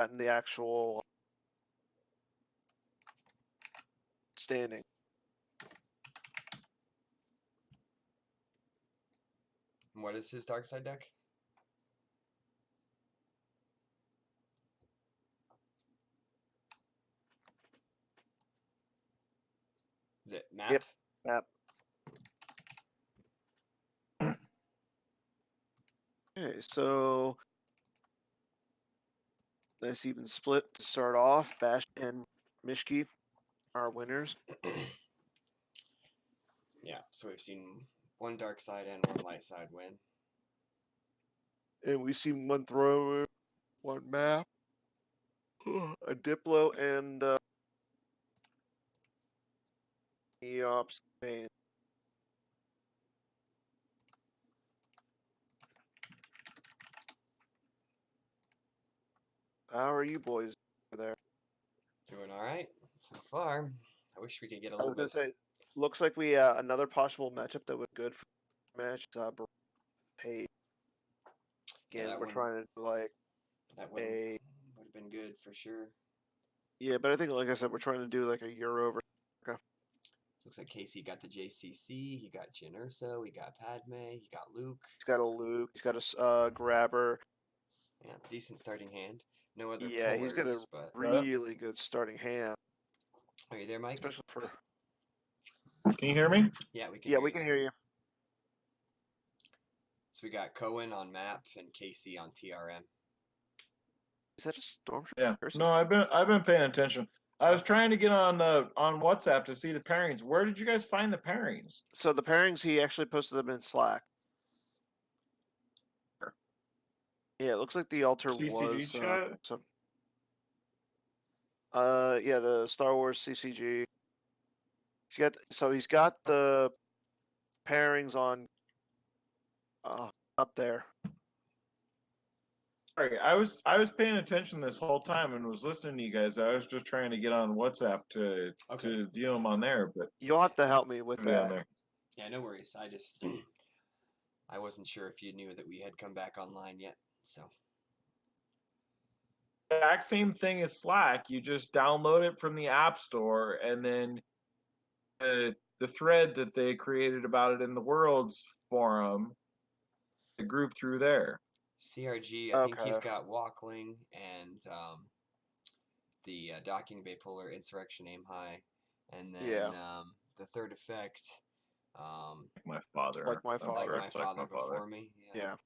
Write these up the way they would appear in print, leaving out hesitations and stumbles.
gotten the actual standing. What is his dark side deck? Is it map? Yep, map. Okay, so nice even split to start off. Bash and Mishki are winners. Yeah, so we've seen one dark side and one light side win. And we've seen one thrower, one map, a Diplo, and Eops main. How are you boys there? Doing all right so far. I wish we could get a I little was gonna bit. say, looks like we another possible matchup that would good for the match is Page. Yeah, Again, that we're one. trying to do like That would a have been good for sure. yeah, but I think like I said, we're trying to do like a Euro over. Looks like Casey got the JCC. He got Jyn Erso. He got Padme. He got Luke. He's got a Luke. He's got a grabber. Yeah, decent starting hand. No other Yeah, he's got a pullers, but really good starting hand, are you there, Mike? especially for. Can you hear me? Yeah, we can. Yeah, hear we you. can hear you. So we got Cohen on map and Casey on TRM. Is that a stormtrooper? Yeah. person? No, I've been paying attention. I was trying to get on WhatsApp to see the pairings. Where did you guys find the pairings? So the pairings, he actually posted them in Slack. Yeah, it looks like the altar CCG was chat? some. Yeah, the Star Wars CCG. He's got the pairings on up there. Sorry, I was paying attention this whole time and was listening to you guys. I was just trying to get on WhatsApp to view them on there, but You'll have to help me with maybe on that. there. Yeah, no worries. I just I wasn't sure if you knew that we had come back online yet. So Exact same thing as Slack. You just download it from the App Store, and then the thread that they created about it in the Worlds forum, the group through there. CRG, I think he's Okay. got Walkling and the Docking Bay Puller, Insurrection Aim High, and then Yeah. the third effect, My father. Like my I'm father. like sorry, my like father my before me. Yeah.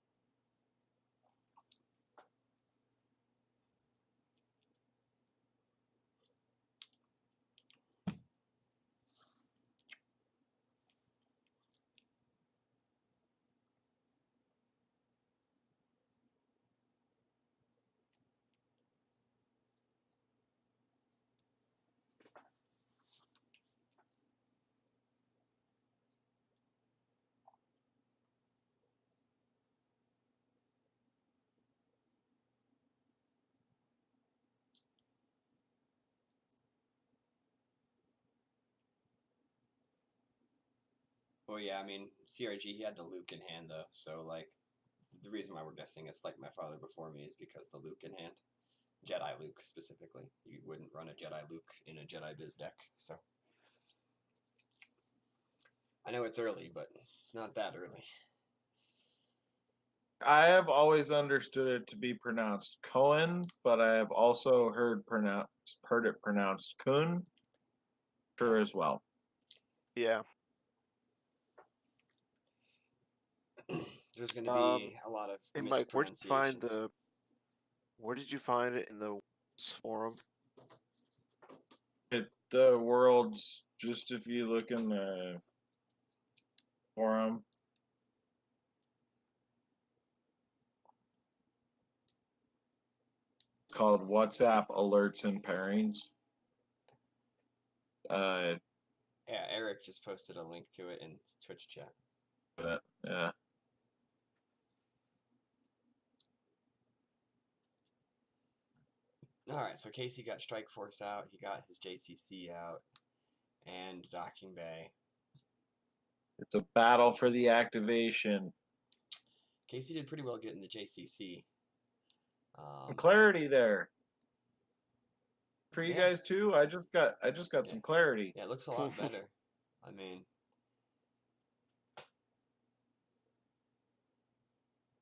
Well, yeah, I mean, CRG, he had the Luke in hand, though, so, like, the reason why we're guessing it's like my father before me is because the Luke in hand. Jedi Luke, specifically. You wouldn't run a Jedi Luke in a Jedi Biz deck, so. I know it's early, but it's not that early. I have always understood it to be pronounced Cohen, but I have also heard it pronounced Kun. Sure as well. Yeah. There's going to be a lot of And Mike, mispronunciations. where did you find it in the forum? The Worlds, just if you look in the forum. Called WhatsApp Alerts and Pairings. Yeah, Eric just posted a link to it in Twitch chat. Yeah. Alright, so Casey got Strike Force out, he got his JCC out, and Docking Bay. It's a battle for the activation. Casey did pretty well getting the JCC. Clarity there. For you Yeah. guys too, I just got some clarity. Yeah, it looks a lot better. I mean,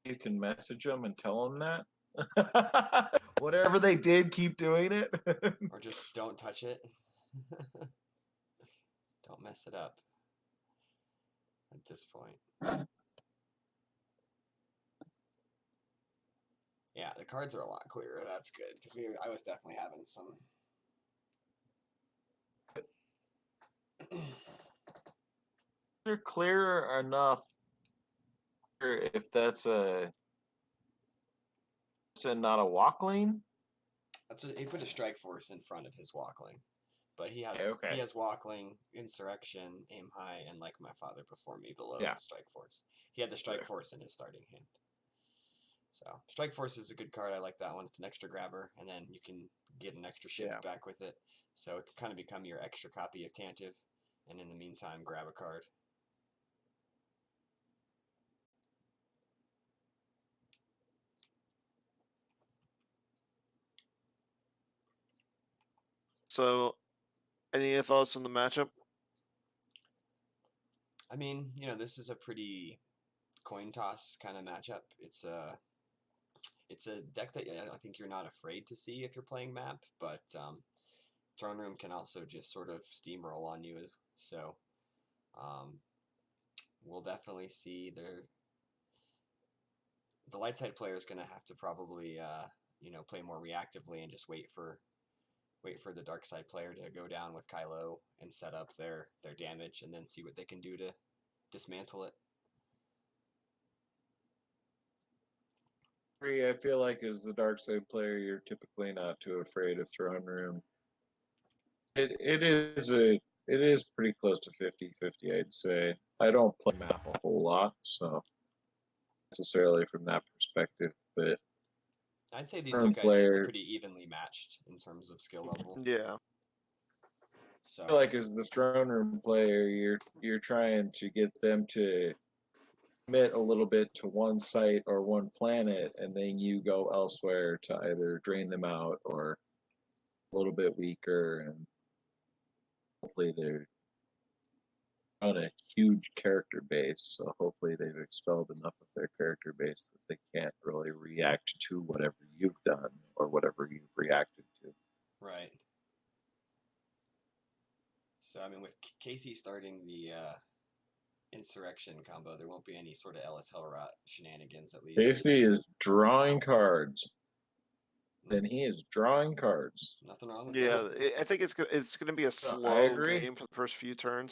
You can message them and tell them that. Whatever they did, keep doing it. or just don't touch it. Don't mess it up at this point. Yeah, the cards are a lot clearer. That's good because I was definitely having some. They're clear enough. If that's not a walk lane. He put a strike force in front of his walkling, but he has Okay. walkling, insurrection, aim high, and like my father before me below Yeah. the strike force. He had the strike Sure. force in his starting hand. So strike force is a good card. I like that one. It's an extra grabber, and then you can get an extra ship Yeah. back with it. So it can kind of become your extra copy of Tantive, and in the meantime, grab a card. So, any thoughts on the matchup? I mean, this is a pretty coin toss kind of matchup. It's a deck that I think you're not afraid to see if you're playing map, but Throne Room can also just sort of steamroll on you. So we'll definitely see the light side player is going to have to probably play more reactively and just wait for the dark side player to go down with Kylo and set up their damage, and then see what they can do to dismantle it. I feel like as the dark side player, you're typically not too afraid of Throne Room. It is pretty close to 50-50, I'd say. I don't play map a whole lot, so necessarily from that perspective, but I'd say these Throne two guys are player, pretty evenly matched in terms of skill level. Yeah. So I feel like as the Throne Room player, you're trying to get them to commit a little bit to one site or one planet, and then you go elsewhere to either drain them out or a little bit weaker, and hopefully they're on a huge character base, so hopefully they've expelled enough of their character base that they can't really react to whatever you've done or whatever you've reacted to. right. So I mean, with Casey starting the insurrection combo, there won't be any sort of Ellis Hellrot shenanigans, at least. Casey is drawing cards. Then he is drawing cards. Nothing wrong with Yeah, that. I think it's going to be a I slow agree. game for the first few turns.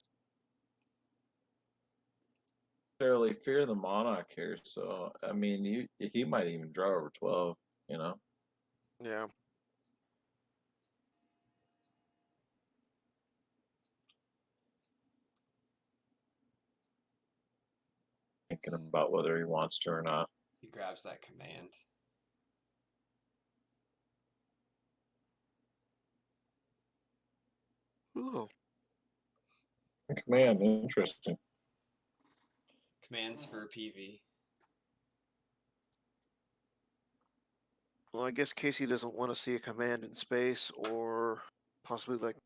Necessarily fear the Monarch here, so I mean, he might even draw over 12. Yeah. Thinking about whether he wants to or not. He grabs that command. Ooh. Command, interesting. Commands for PV. Well, I guess Casey doesn't want to see a command in space, or possibly like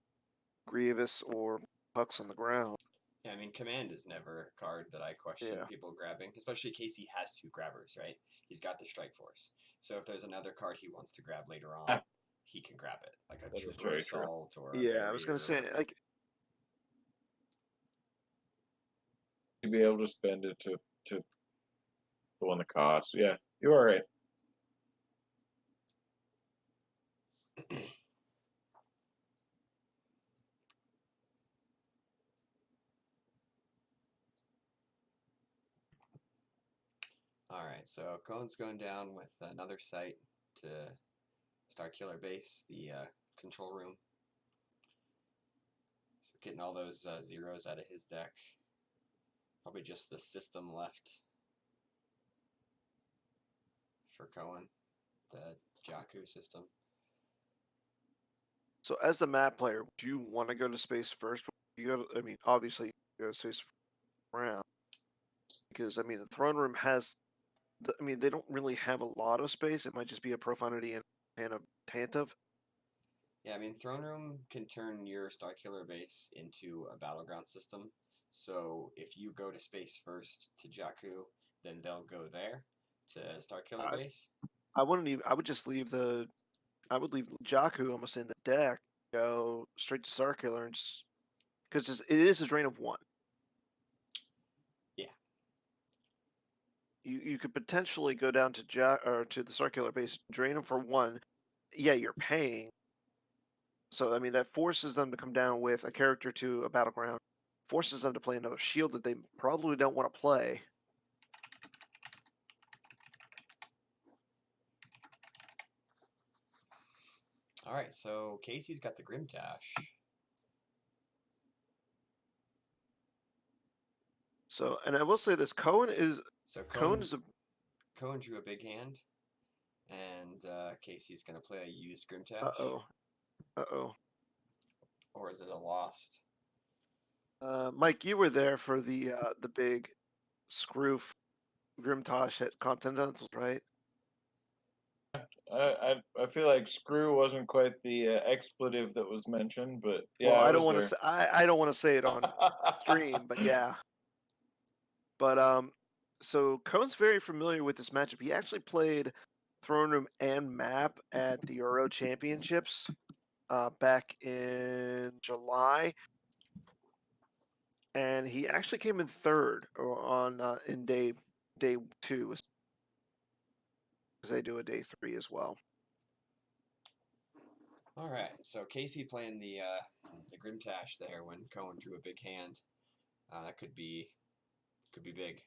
Grievous or Hux on the ground. Yeah, I mean, command is never a card that I question Yeah. people grabbing, especially Casey has two grabbers, right? He's got the strike force. So if there's another card he wants to grab later on, he can grab it, like a That is Trooper very true. Assault or a Yeah, I was Barrier going to say, or whatever. like, To be able to spend it to go on the cost. Yeah, you are right. All right, so Cohen's going down with another site to Starkiller Base, the control room. So getting all those zeros out of his deck. Probably just the system left for Cohen, the Jakku system. so as a map player, do you want to go to space first? You go to, I mean, obviously, you go to space round. Because, I mean, the throne room has, I mean, they don't really have a lot of space. It might just be a Profundity and a Tantive. Yeah, I mean, Throne Room can turn your Starkiller base into a battleground system. So if you go to space first to Jakku, then they'll go there to Starkiller I, base. I wouldn't even. I would just leave the. I would leave Jakku almost in the deck. Go straight to Circular and just because it is a drain of 1. Yeah. You could potentially go down to or to the Circular base, drain them for 1. Yeah, you're paying. So I mean that forces them to come down with a character to a battleground, forces them to play another shield that they probably don't want to play. All right, so Casey's got the Grimtash. So, and I will say this: Cohen is So Cohen is a Cohen drew a big hand, and Casey's gonna play a used Grimtash. uh-oh. Or is it a lost? Mike, you were there for the big screw Grimtosh at Continentals, right? I feel like screw wasn't quite the expletive that was mentioned, but yeah, Well, I I don't was want to there. say I don't want to say it on stream, but yeah. But so Cohen's very familiar with this matchup. He actually played Throne Room and Map at the Euro Championships back in July, and he actually came in third on in day 2, because they do a day 3 as well. All right, so Casey playing the Grimtash there when Cohen drew a big hand. That could be big.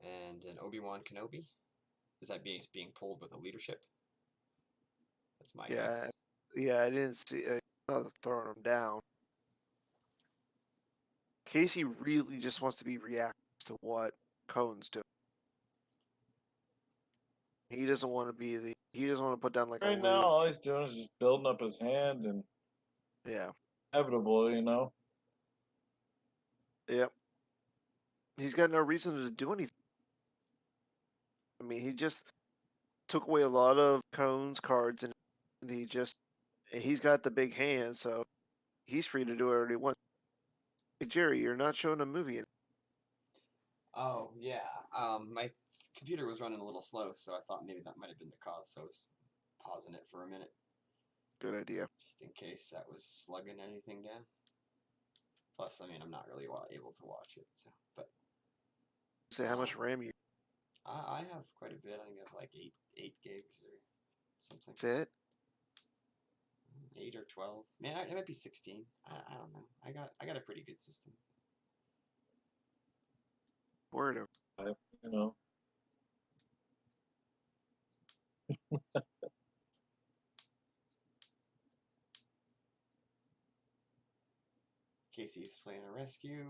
And an Obi-Wan Kenobi. Is that being pulled with a leadership? That's my guess. Yeah, I didn't see throwing him down. Casey really just wants to be reactive to what Cohen's doing. He doesn't want to be he doesn't want to put down like Right a now, loot. all he's doing is just building up his hand, and Yeah. inevitable, you know. Yep. He's got no reason to do anything. I mean, he just took away a lot of Cohen's cards, and he's got the big hand, so he's free to do whatever he wants. Hey, Jerry, you're not showing a movie. Oh yeah. My computer was running a little slow, so I thought maybe that might have been the cause. So I was pausing it for a minute, Good idea. just in case that was slugging anything down. Plus, I mean, I'm not really able to watch it, so but Say how much RAM you. I have quite a bit. I think I have like 8 gigs or something. That's it. 8 or 12. Man, it might be 16. I don't know. I got a pretty good system. Word. You know. Casey's playing a rescue.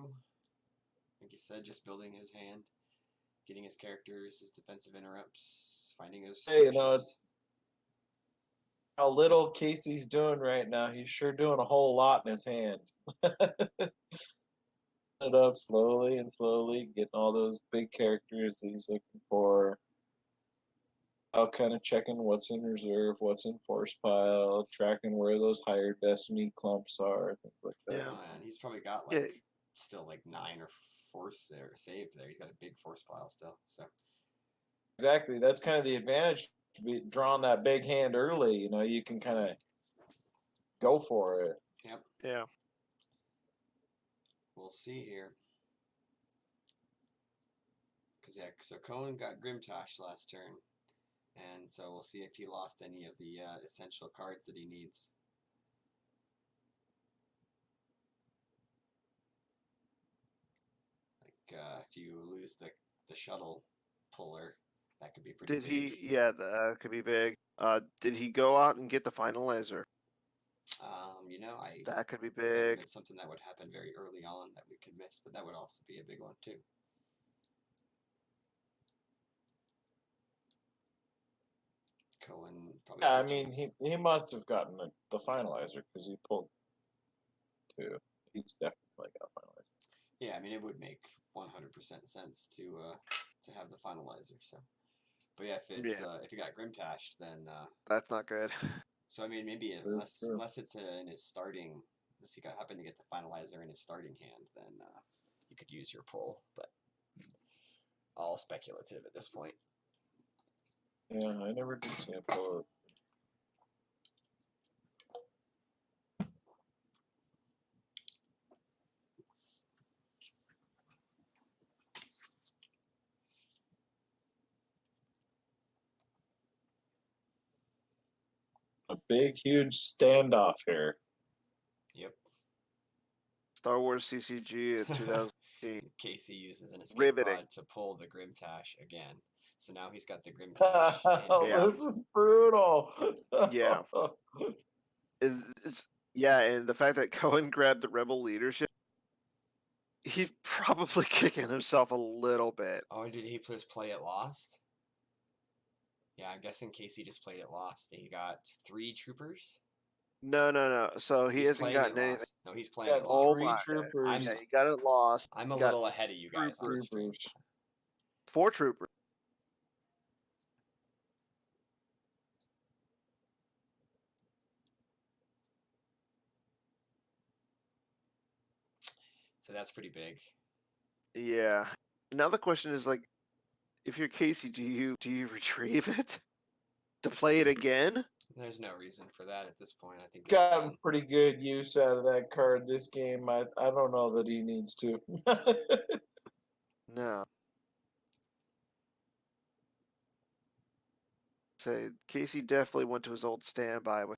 Like you said, just building his hand, getting his characters, his defensive interrupts, finding his Hey, you know, structures. how little Casey's doing right now. He's sure doing a whole lot in his hand. It up slowly and slowly, getting all those big characters that he's looking for. Out kind of checking what's in reserve, what's in force pile, tracking where those higher destiny clumps are, things like that. Yeah. And he's probably got Yeah. like still like 9 or force there saved there. He's got a big force pile still. So Exactly. That's kind of the advantage to be drawing that big hand early. You know, you can kind of go for it. yep, Yeah. we'll see here. Cause yeah, so Cohen got Grimtash last turn, and so we'll see if he lost any of the essential cards that he needs. Like if you lose the shuttle puller, that could be pretty Did big. he? Yeah, that could be big. Did he go out and get the finalizer? You know, That could be that would have big. been something that would happen very early on that we could miss, but that would also be a big one too. Cohen probably. Yeah, I mean, he must have gotten the finalizer because he pulled 2. He's definitely got a finalizer. Yeah, I mean, it would make 100% sense to to have the finalizer. So, but yeah, if it got Grimtashed, then That's not good. so I mean maybe true. unless it's in his starting, unless he happened to get the finalizer in his starting hand, then you could use your pull. But all speculative at this point. Yeah, I never did see him pull it. A big, huge standoff here. Yep. Star Wars CCG in 2018. Casey uses an escape Riveting. pod to pull the Grimtash again. So now he's got the Grimtash in Yeah. This is brutal. Yeah. Yeah, and the fact that Cohen grabbed the Rebel leadership, he's probably kicking himself a little bit. Oh, did he just play it lost? Yeah, I'm guessing Casey just played it lost. He got 3 troopers. No. So he He's hasn't playing gotten it anything. lost. No, he's playing Got it Oh lost. three my! troopers. Yeah, he got it lost. I'm a He got little ahead of you guys on the stream. troopers. 4 troopers. So that's pretty big. Yeah. Now the question is like, if you're Casey, do you retrieve it to play it again? There's no reason for that at this point. I think it's Got done. pretty good use out of that card this game. I don't know that he needs to. No. Say Casey definitely went to his old standby with.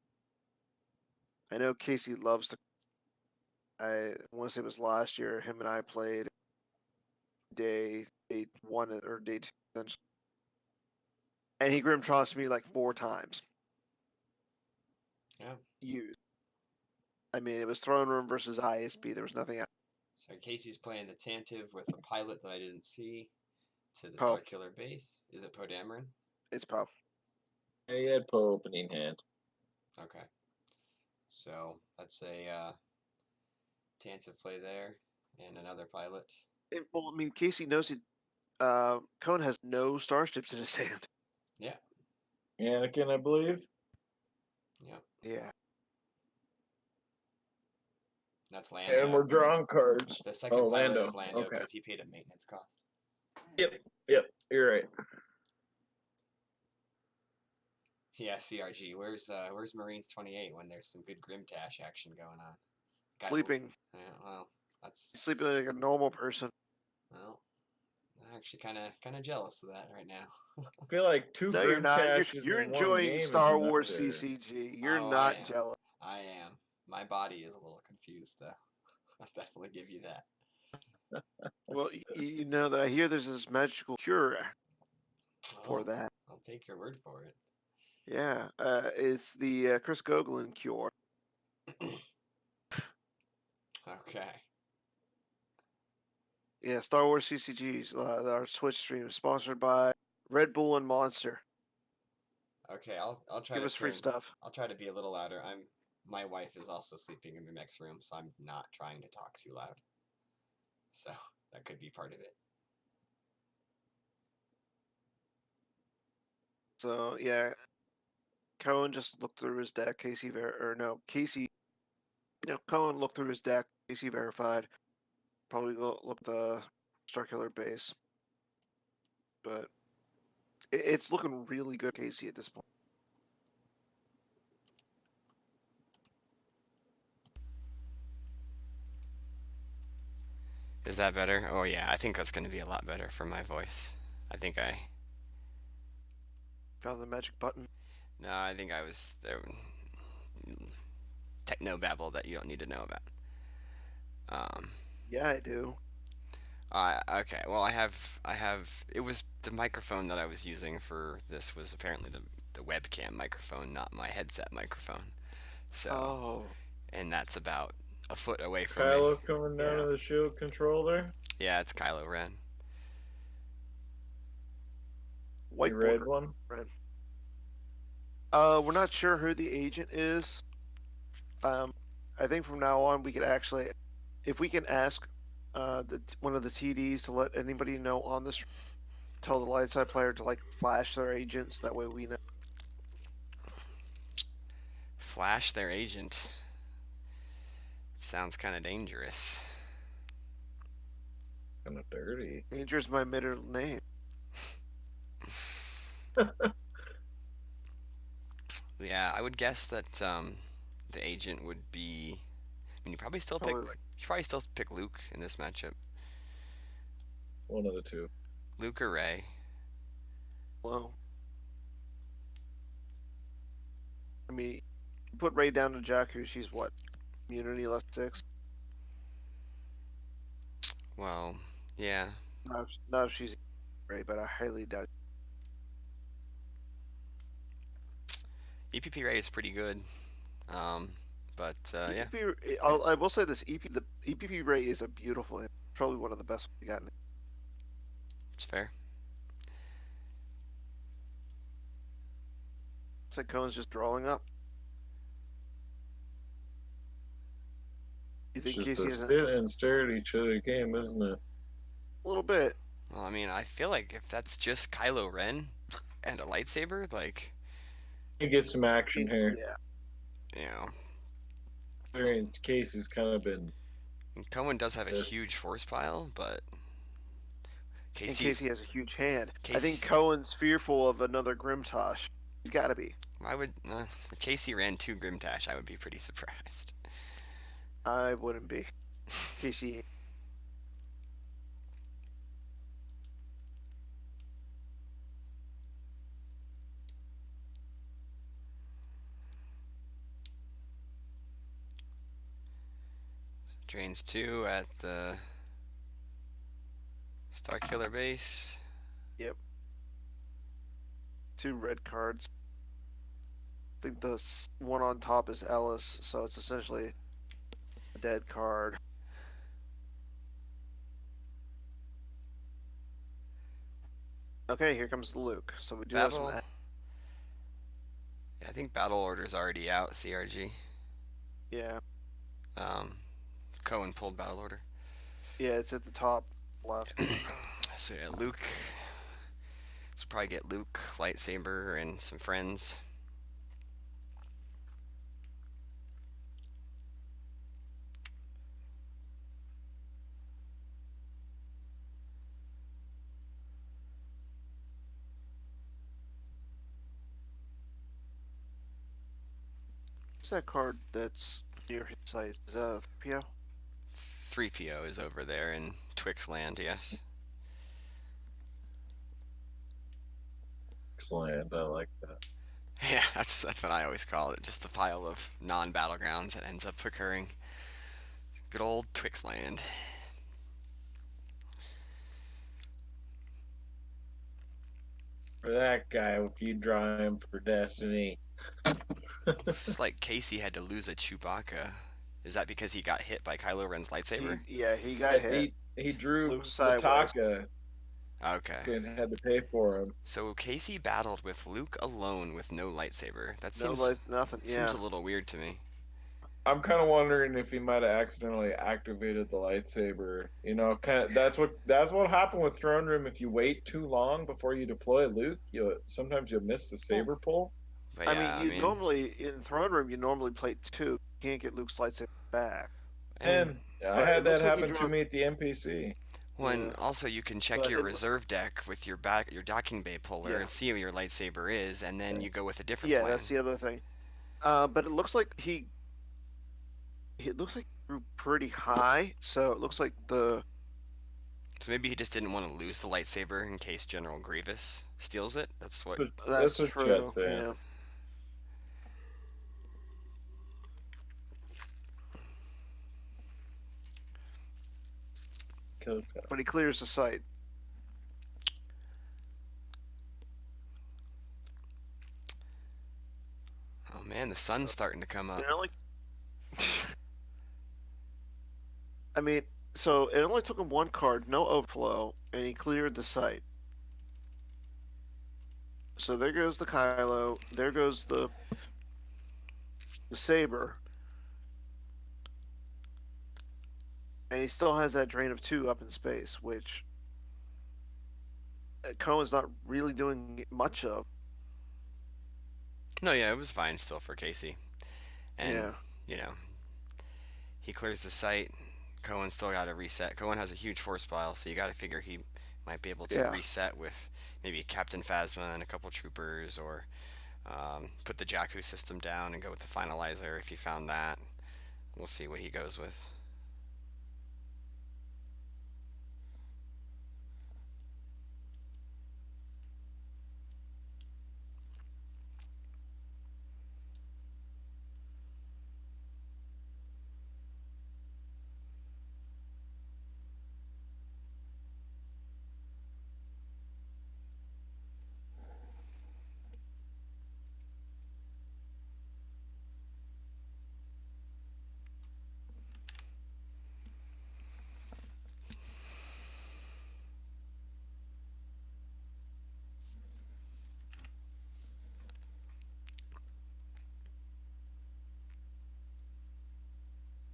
I know Casey loves to. I want to say it was last year. Him and I played day 1 or day 2, essentially. And he grim tossed me like 4 times. Yeah. Used. I mean, it was throne room versus ISB. There was nothing else. So Casey's playing the Tantive with a pilot that I didn't see to the Poe. Starkiller base. Is it Poe Dameron? It's Poe. Yeah, he had Poe opening hand. Okay. So that's a Tantive play there and another pilot. Well, I mean, Casey knows he. Cohen has no starships in his hand. Yeah. Anakin, I believe. Yeah. Yeah. That's Lando. And we're drawing cards. The second Oh, pilot Lando. is Lando Okay. because he paid a maintenance cost. Yep. You're right. Yeah, CRG. Where's Marines 28 when there's some good Grimtash action going on? Sleeping. Yeah, well, that's He's sleeping like a normal person. well. I'm actually kind of jealous of that right now. I feel like 2 No, you're not. Grimtashes You're in one enjoying game is Star enough Wars to- CCG. You're Oh, I not am. jealous. I am. My body is a little confused though. I'll definitely give you that. Well, you know that I hear there's this magical cure for Oh, that. I'll take your word for it. Yeah, it's the Chris Goglin cure. Okay. Yeah, Star Wars CCGs. Our Twitch stream is sponsored by Red Bull and Monster. Okay, I'll try Give to us free turn- stuff. I'll try to be a little louder. My wife is also sleeping in the next room, so I'm not trying to talk too loud. So that could be part of it. So yeah, Cohen just looked through his deck. Casey. Cohen looked through his deck. Casey verified. Probably look the Starkiller base, but it's looking really good, Casey, at this point. Is that better? Oh yeah, I think that's going to be a lot better for my voice. I think I Found the magic button. No, I think I was there. Techno babble that you don't need to know about. Yeah, I do. Okay. Well, I have. It was the microphone that I was using for this was apparently the webcam microphone, not my headset microphone. So, Oh, and that's about a foot away from Kylo me. coming down Yeah. to the shield controller. Yeah, it's Kylo Ren. The white red border. one. We're not sure who the agent is. I think from now on we could actually, if we can ask one of the TDs to let anybody know on this, tell the light side player to like flash their agents. That way we know. Flash their agent. Sounds kind of dangerous. Kind of dirty. Danger's my middle name. Yeah, I would guess that the agent would be. I mean, you probably still pick. Probably like You probably still pick Luke in this matchup. One of the two. Luke or Ray. low. I mean, you put Ray down to Jakku. She's what? Immunity less 6. Well, yeah. Not if she's Ray, but I highly doubt. EPP Ray is pretty good. But yeah. EPP, I will say this: the EPP Ray is a beautiful, probably one of the best we got. It's fair. It's like Cohen's just drawing up. You It's think just Casey a has sit and stare at each other game, isn't it? a little bit? Well, I mean, I feel like if that's just Kylo Ren and a lightsaber, like, You get some action here. Yeah. you know, Considering Casey's kind of been. Cohen does have a Yes. huge force pile, but And Casey, Casey has a huge hand. I think Casey- Cohen's fearful of another Grimtosh. He's got to be. why would if Casey ran 2 Grimtash? I would be pretty surprised. I wouldn't be. Casey. Drains 2 at the Starkiller base. 2 red cards. I think the one on top is Ellis, so it's essentially a dead card. Okay, here comes Luke. So we do have Battle. some. Yeah, I think battle order's already out. CRG. Yeah, Cohen pulled battle order. yeah, it's at the top left. So yeah, Luke. So probably get Luke, lightsaber, and some friends. What's that card that's near his site? Is that a 3PO? 3PO is over there in Twix Land. Yes. Excellent. I like that. Yeah, that's what I always call it. Just a pile of non-battlegrounds that ends up occurring. Good old Twix Land. For that guy, if you draw him for Destiny. It's like Casey had to lose a Chewbacca. Is that because he got hit by Kylo Ren's lightsaber? He got hit. He drew Luke sideways. Taka Okay. and had to pay for him. So Casey battled with Luke alone with no lightsaber. That No seems lights, nothing. Yeah. seems a little weird to me. I'm kind of wondering if he might have accidentally activated the lightsaber. You know, that's what happened with Throne Room. If you wait too long before you deploy Luke, sometimes you'll miss the saber pull. But I yeah, mean, you normally in Throne Room you normally play 2. You can't get Luke's lightsaber back. And I But had it that looks like he happen to drew- me at the NPC. when Yeah. also you can check But your it- reserve deck with your docking bay puller Yeah. and see what your lightsaber is, and then you go with a different Yeah, plan. that's the other thing. But it looks like he looks like he grew pretty high, so it looks like the So maybe he just didn't want to lose the lightsaber in case General Grievous steals it. That's what. that's what true. Chet's saying. Yeah. But he clears the site. Oh man, the sun's starting to come up. It only... I mean, so it only took him 1 card, no overflow, and he cleared the site. So there goes the Kylo. There goes the saber. And he still has that drain of 2 up in space, which Cohen's not really doing much of. No, yeah, it was fine still for Casey. And, Yeah. you know, he clears the site. Cohen still got to reset. Cohen has a huge force pile, so you got to figure he might be able to Yeah. reset with maybe Captain Phasma and a couple troopers, or put the Jakku system down and go with the finalizer if he found that. We'll see what he goes with.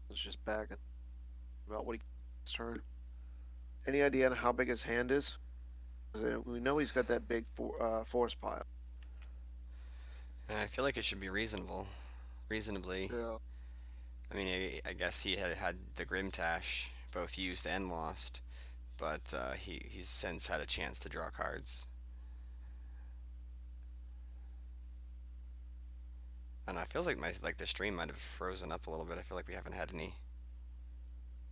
It's just back about what he's turn. Any idea on how big his hand is? 'Cause, we know he's got that big force pile. And I feel like it should be reasonably. Yeah. I mean, I guess he had the Grimtash both used and lost, but he's since had a chance to draw cards. I don't know. It feels like the stream might have frozen up a little bit. I feel like we haven't had any.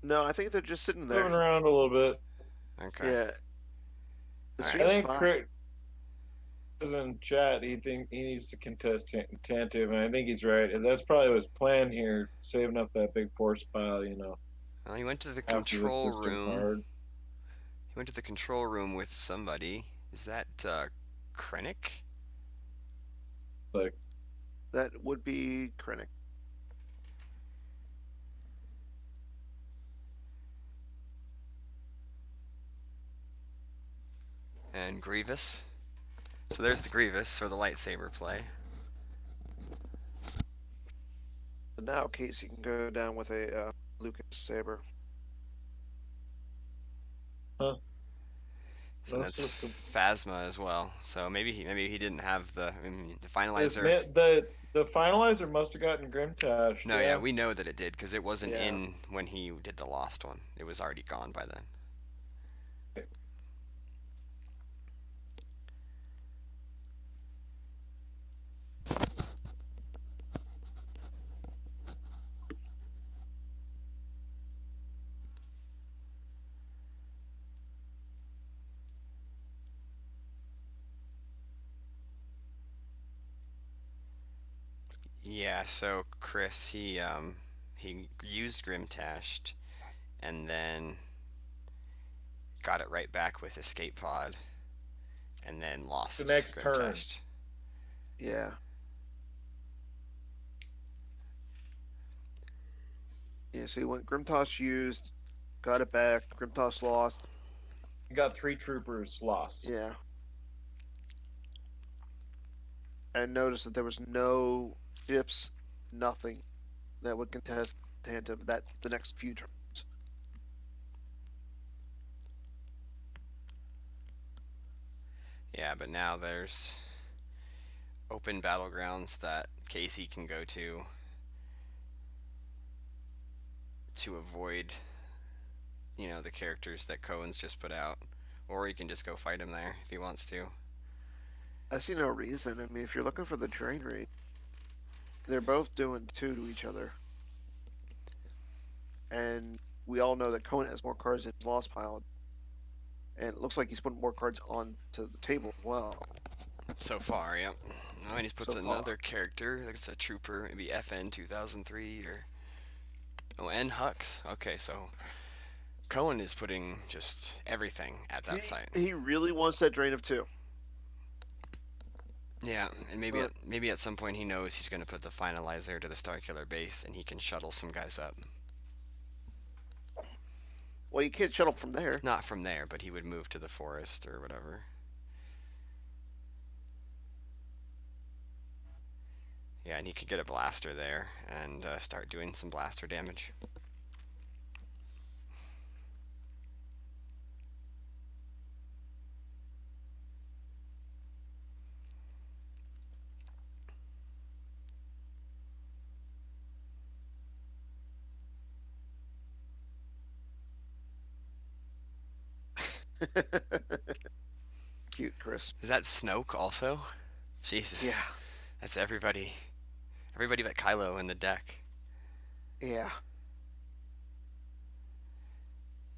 No, I think they're just sitting Moving there. around a little bit. Okay. Yeah. The All right. I stream's think fine. Chris is in chat. He needs to contest Tantive, and I think he's right. And that's probably his plan here, saving up that big force pile. Well, he went to the After the control system room. card. He went to the control room with somebody. Is that Krennic? Like, That would be Krennic. And Grievous. So there's the Grievous, or the lightsaber play. But now Casey can go down with a Lucas saber. huh? So No that's system. Phasma as well. So maybe he didn't have the This finalizer. the finalizer must have gotten Grimtash. No, yeah, we know that it did because it wasn't Yeah. in when he did the lost one. It was already gone by then. Yeah, so Chris, he used Grimtashed and then got it right back with Escape Pod and then lost The next turn. Grimtashed. Yeah. Yeah, so he went Grimtoss used, got it back, Grimtoss lost. He got 3 troopers lost. Yeah. And noticed that there was no ships, nothing that would contest Tantive the next few turns. Yeah, but now there's open battlegrounds that Casey can go to avoid, the characters that Cohen's just put out, or he can just go fight him there if he wants to. I see no reason. I mean, if you're looking for the drain rate, they're both doing 2 to each other. And we all know that Cohen has more cards in his lost pile. And it looks like he's putting more cards onto the table as well. So far, yep. Oh, and he puts So far. another character, like it's a trooper, maybe FN 2003 or. Oh, and Hux. Okay, so Cohen is putting just everything at that site. He really wants that drain of 2. Yeah, and maybe But- maybe at some point he knows he's going to put the finalizer to the Starkiller base and he can shuttle some guys up. Well, you can't shuttle from there. Not from there, but he would move to the forest or whatever. Yeah, and he could get a blaster there and start doing some blaster damage. Cute, Chris. Is that Snoke also? Jesus. Yeah, That's everybody. Everybody but Kylo in the deck. yeah.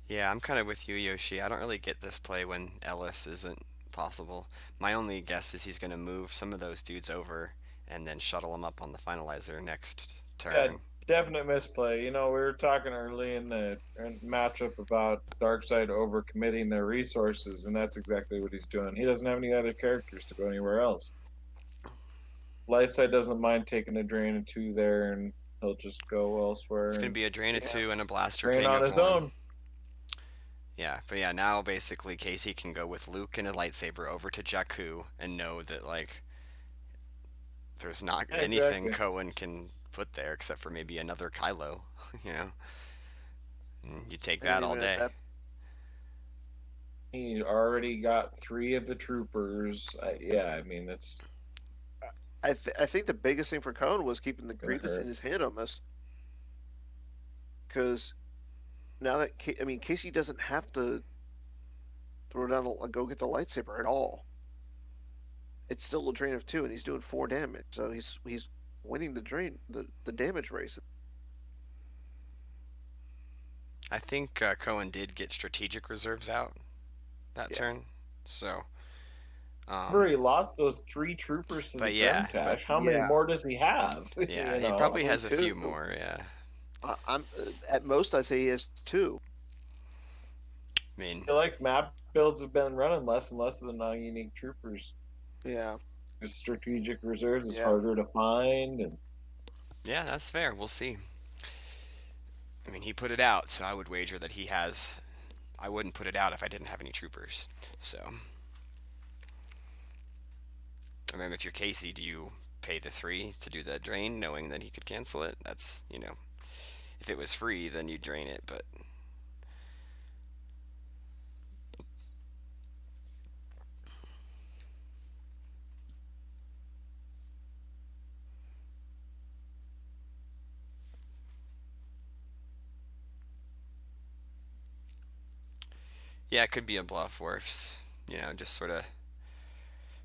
Yeah, I'm kind of with you, Yoshi. I don't really get this play when Ellis isn't possible. My only guess is he's going to move some of those dudes over and then shuttle them up on the finalizer next Yeah, turn. definite misplay. You know, we were talking early in the matchup about Darkseid overcommitting their resources, and that's exactly what he's doing. He doesn't have any other characters to go anywhere else. Lightside doesn't mind taking a drain or two there, and he'll just go elsewhere. It's going to and be a drain of Yeah. 2 and a blaster drain ping on of his 1. own. Yeah, but yeah, now basically Casey can go with Luke and a lightsaber over to Jakku and know that, like, there's not Yeah, anything exactly. Cohen can put there except for maybe another Kylo, you know? And you take And that all even at day. that- He already got 3 of the troopers. Yeah, I mean, it's I think the biggest thing for Cohen was keeping the Gonna Grievous hurt. in his hand almost, because now that Casey doesn't have to throw down go get the lightsaber at all. It's still a drain of 2, and he's doing 4 damage, so he's winning the drain the damage race. I think Cohen did get strategic reserves out that Yeah. turn, so. Remember, he lost those 3 troopers to But the yeah, Grimcash. but- How many Yeah. more does he have? Yeah, You he know? probably Only has a few 2. more. Yeah, I'm at most I say he has 2. I mean, I feel like map builds have been running less and less of the non-unique troopers. Yeah, Because strategic reserves is Yeah. harder to find, and yeah, that's fair. We'll see. I mean, he put it out, so I would wager that he has. I wouldn't put it out if I didn't have any troopers. So, I mean, if you're Casey, do you pay the 3 to do the drain, knowing that he could cancel it? That's, if it was free, then you'd drain it, but. Yeah, it could be a bluff where it's, just sort of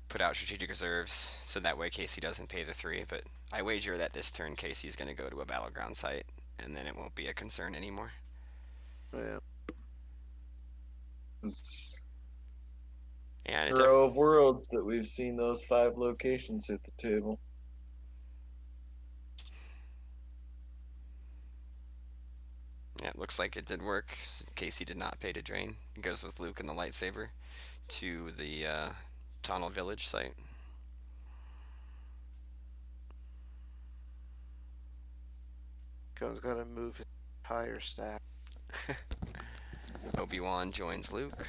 put out strategic reserves so that way Casey doesn't pay the 3. But I wager that this turn Casey's going to go to a battleground site and then it won't be a concern anymore. yeah. it's And it Hero of Worlds that we've seen those 5 locations hit the table. yeah, it looks like it did work. Casey did not pay to drain. He goes with Luke and the lightsaber to the Tunnel Village site. Cohen's got to move his entire stack. Obi-Wan joins Luke.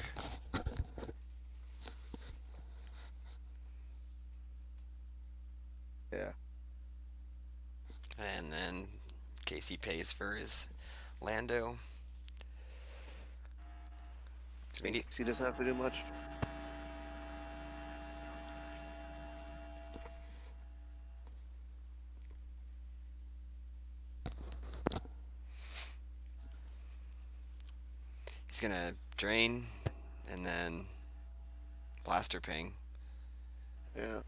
Yeah. And then Casey pays for his Lando. We need, He doesn't have to do much. he's gonna drain and then blaster ping. Yeah.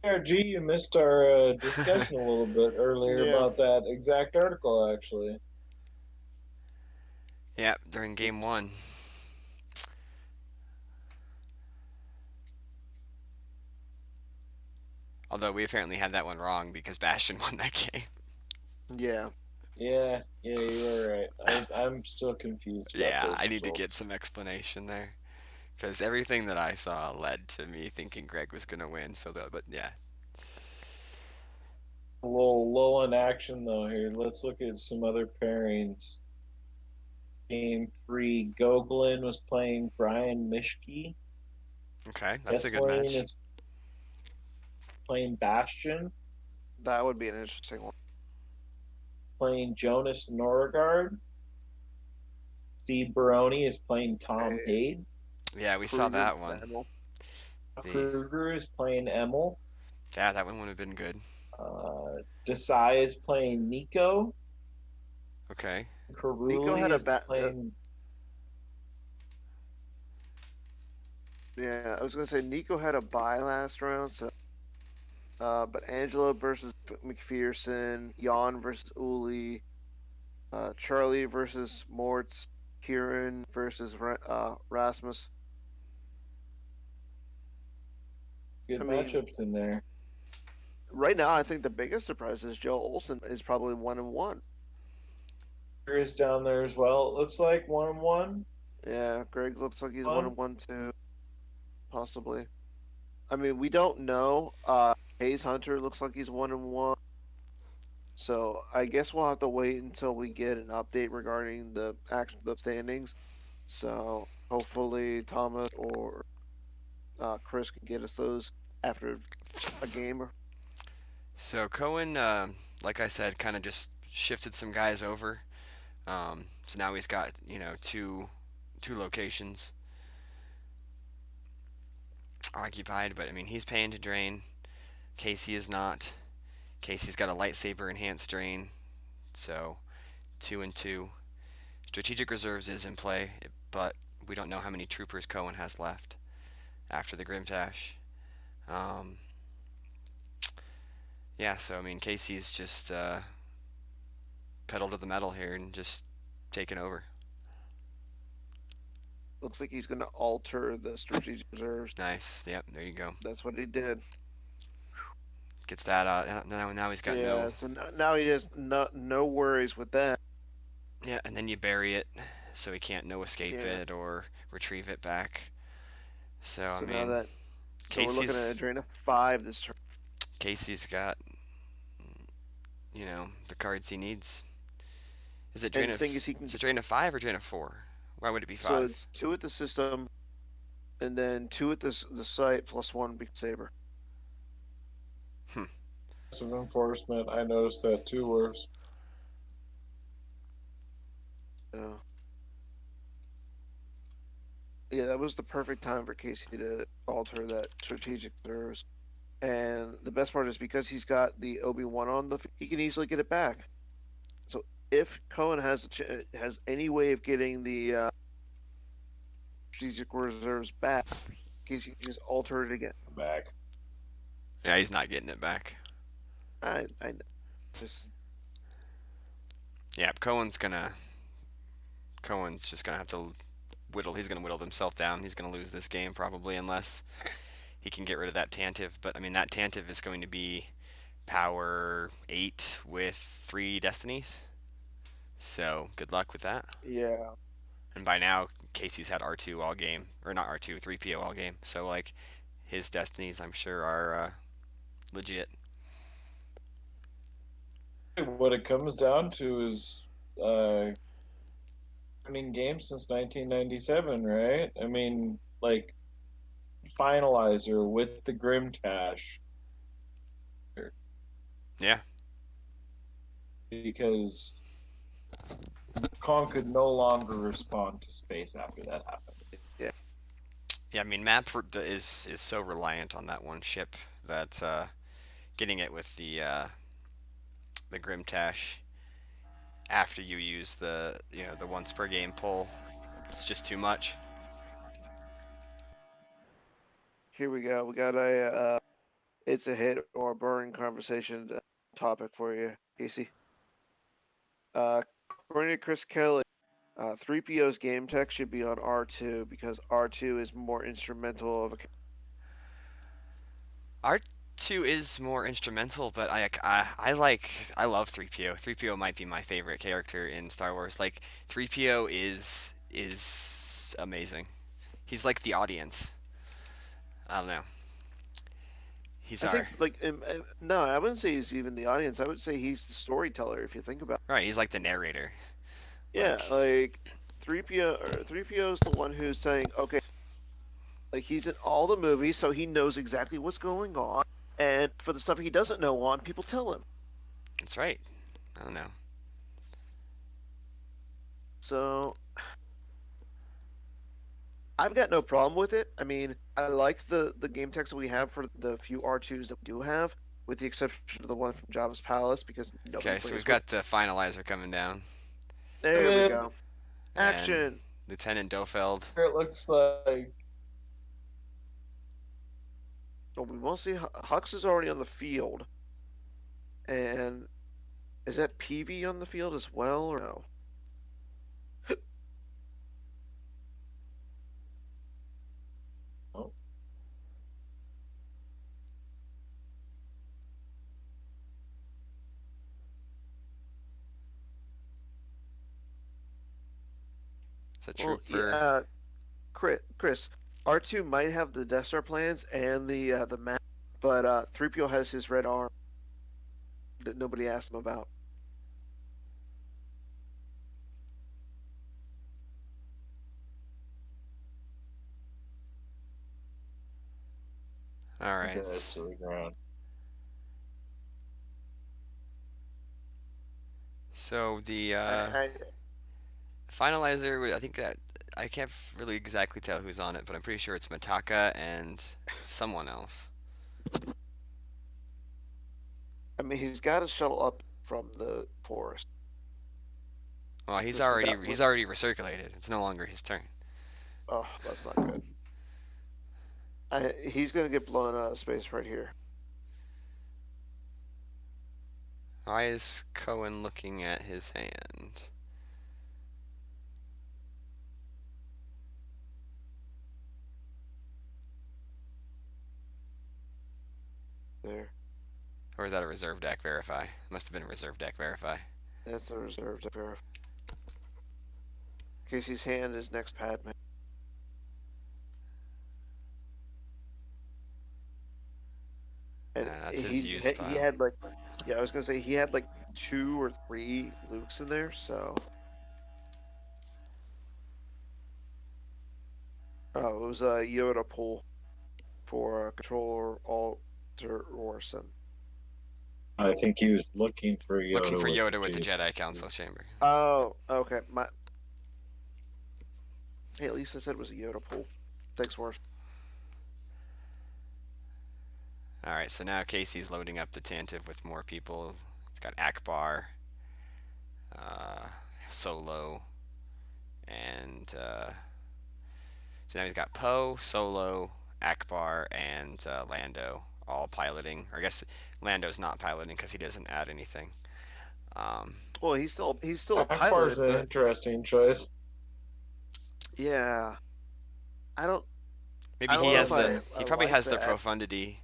RG, you missed our discussion a little bit earlier Yeah. about that exact article, actually. Yeah, during game one. Although we apparently had that one wrong because Bastion won that game. Yeah. Yeah, you were right. I'm still confused about Yeah, those I need to get results. some explanation there. Because everything that I saw led to me thinking Greg was going to win. But yeah. A little lull in action though here. Let's look at some other pairings. Game three, Goglin was playing Brian Mishke. Okay, that's a good Esslane match. is playing Bastion. That would be an interesting one. Playing Jonas Norgard. Steve Baroni is playing Tom Hey, Haid. Yeah, we saw Kruger that one. Battle. The Kruger is playing Emil. Yeah, that one would have been good. Desai is playing Nico. Okay. Nico Caruli had a is bat. playing. Yeah, I was gonna say Nico had a bye last round, so. But Angelo versus McPherson, Jan versus Uli, Charlie versus Mortz, Kieran versus Rasmus. Good I mean, matchups in there. right now, I think the biggest surprise is Joe Olson is probably 1-1. There is down there as well. It looks like 1-1. Yeah, Greg looks like he's One. 1-1 too, possibly. I mean, we don't know. Hayes Hunter looks like he's 1-1. So I guess we'll have to wait until we get an update regarding the standings. So hopefully Thomas or Chris can get us those after a game. So Cohen, like I said, kind of just shifted some guys over. So now he's got two locations occupied. But I mean, he's paying to drain. Casey is not. Casey's got a lightsaber enhanced drain, so 2 and 2. Strategic reserves is in play, but we don't know how many troopers Cohen has left after the Grimtash. Um, yeah, so I mean, Casey's just pedal to the metal here and just taking over. Looks like he's going to alter the strategic reserves. Nice. Yep. There you go. That's what he did. Gets that out. Now he's got Yeah. no. So now he has no worries with that. Yeah, and then you bury it, so he can't no escape Yeah. it or retrieve it back. So I So now mean, that we're looking at Adrena 5 this turn. Casey's got the cards he needs. Is it And Drain the of thing is, he can. is it Drain of 5 or Drain of 4? Why would it be 5? So it's 2 at the system, and then 2 at the site plus 1 big saber. Of enforcement, I noticed that too, Worse. Yeah, that was the perfect time for Casey to alter that strategic reserves. And the best part is because he's got the Obi-Wan on he can easily get it back. So if Cohen has any way of getting the strategic reserves back, Casey can just alter it again. Back. Yeah, he's not getting it back. I just Yeah, Cohen's just gonna have to whittle. He's gonna whittle himself down. He's gonna lose this game probably unless he can get rid of that Tantive. But I mean, that Tantive is going to be power 8 with 3 destinies. So good luck with that. yeah. And by now, Casey's had R2 all game, or not R2, 3PO all game. So like, his destinies, I'm sure, are legit. What it comes down to is winning games since 1997, right? I mean, like finalizer with the Grimtash. Yeah. Because Kong could no longer respond to space after that happened. Yeah, I mean, map is so reliant on that one ship that getting it with the Grimtash after you use the the once per game pull, it's just too much. Here we go. We got a it's a hit or a burn conversation topic for you, Casey. According to Chris Kelly, 3PO's game tech should be on R2 because R2 is more instrumental of a. R2 is more instrumental, but I love 3PO. 3PO might be my favorite character in Star Wars. Like 3PO is amazing. He's like the audience. I don't know. He's I our think no, I wouldn't say he's even the audience. I would say he's the storyteller. If you think about it. right. He's like the narrator. Yeah, Like, like 3PO is the one who's saying, okay, like he's in all the movies, so he knows exactly what's going on. And for the stuff he doesn't know on, people tell him. that's right. I don't know. So I've got no problem with it. I mean, I like the game text that we have for the few R2s that we do have, with the exception of the one from Jabba's Palace, because nobody Okay, so plays we've got the finalizer coming down. There we It go. is. and Action. Lieutenant Dofeld. It looks like Well, we won't see Hux is already on the field, and is that PV on the field as well, or no? oh, It's a Well, trooper. yeah, Chris, R2 might have the Death Star plans and the map, but 3PO has his red arm that nobody asked him about. All right. goes to the ground. So the I, finalizer, I think that I can't really exactly tell who's on it, but I'm pretty sure it's Mataka and someone else. I mean, he's got to shuttle up from the forest. Well, he's Because we already got- he's already recirculated. It's no longer his turn. Oh, that's not good. He's gonna get blown out of space right here. Why is Cohen looking at his hand? There. Or is that a reserve deck verify? Must have been a reserve deck verify. That's a reserve to verify. Casey's hand is next Padme. And That's his used he pile. had like, yeah, I was gonna say he had like 2 or 3 Lukes in there, so. Oh, it was a Yoda pull for Controller Alter Orson. I think he was looking for Yoda. Looking for Yoda with the Jason. Jedi Council chamber. Oh, okay. Hey, at least I said it was a Yoda pull. Thanks, Worf. All right, so now Casey's loading up the Tantive with more people. He's got Akbar, Solo, and so now he's got Poe, Solo, Akbar, and Lando all piloting. Or I guess Lando's not piloting because he doesn't add anything. Well, he's still a pilot, Akbar's an but interesting choice. yeah, I don't. Maybe I don't he know has if the I he probably like has the that. profundity.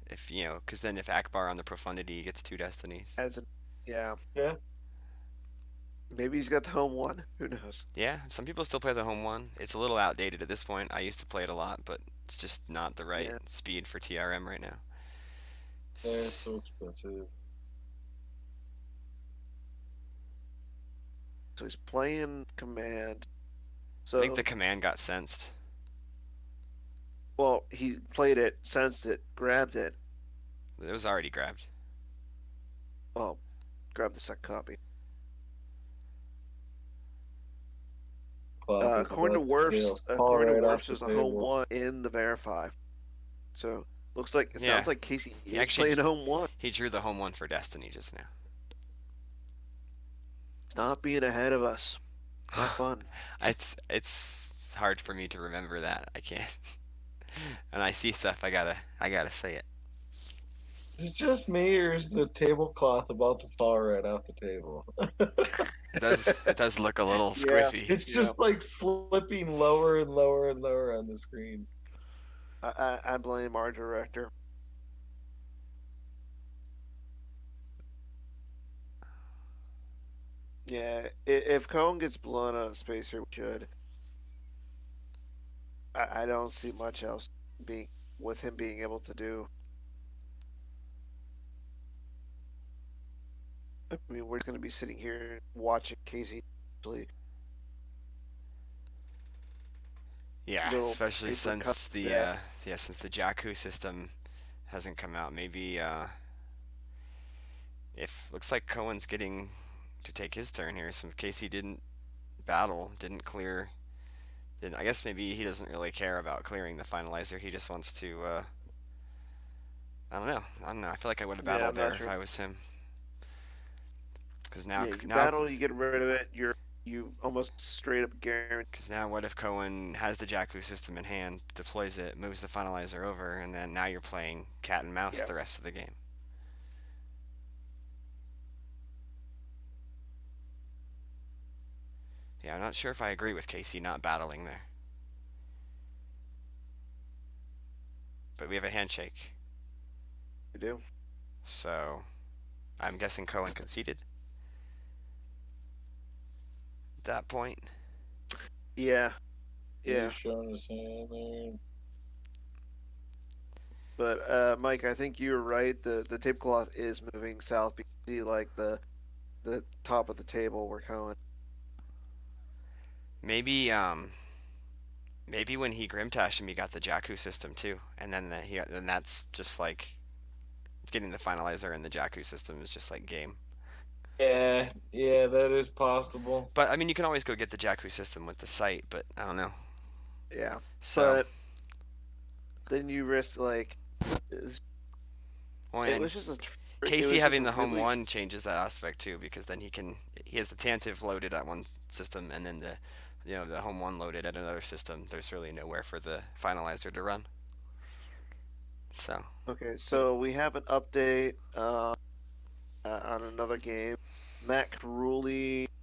If you know, because then if Akbar on the profundity gets 2 destinies. As a, yeah, Yeah. maybe he's got the home one. Who knows? Yeah, some people still play the home one. It's a little outdated at this point. I used to play it a lot, but it's just not the right Yeah. speed for TRM right now. Yeah, it's so expensive. So he's playing command. I So think the command got sensed. well, he played it, sensed it, grabbed it. It was already grabbed. Well, grabbed the second copy. Clock is According to about Worf's, to fall according to right off Worf's, the there's a home table. one in the verify. So looks like it Yeah. sounds like Casey He is actually- playing home one. He drew the home one for Destiny just now. Stop being ahead of us. Have fun. It's hard for me to remember that. I can't. When I see stuff, I gotta say it. Is it just me, or is the tablecloth about to fall right off the table? It does look a little Yeah. squiffy. It's Yeah. just like slipping lower and lower and lower on the screen. I blame our director. Yeah, if Cohen gets blown on a spacer, we should. I don't see much else being with him being able to do. I mean, we're going to be sitting here watching Casey actually Yeah, little especially paper cut since to the death. since the Jakku system hasn't come out. Maybe if looks like Cohen's getting to take his turn here. So if Casey didn't battle, didn't clear, then I guess maybe he doesn't really care about clearing the finalizer. He just wants to. I don't know. I don't know. I feel like I would have Yeah, battled I'm there not if sure. I was him. Because Yeah, you battle, you get rid of it. You almost straight up guarantee. Because now, what if Cohen has the Jakku system in hand, deploys it, moves the finalizer over, and then now you're playing cat and mouse Yeah. the rest of the game? Yeah, I'm not sure if I agree with Casey not battling there. But we have a handshake, You do. so I'm guessing Cohen conceded. At that point, Yeah, yeah. He's showing his hand there. But Mike, I think you're right. The tablecloth is moving south. You can see like the top of the table where Cohen. maybe maybe when he Grimtashed him, he got the Jakku system too, and then then that's just like getting the finalizer and the Jakku system is just like game. Yeah, yeah, that is possible. But I mean, you can always go get the Jakku system with the site, but I don't know. Yeah, So, but then you risk like well, it and was just a. It Casey was just having a the home really one changes that aspect too, because then he has the Tantive loaded at one system, and then the home one loaded at another system. There's really nowhere for the finalizer to run. So Okay, so we have an update on another game. Matt Carulli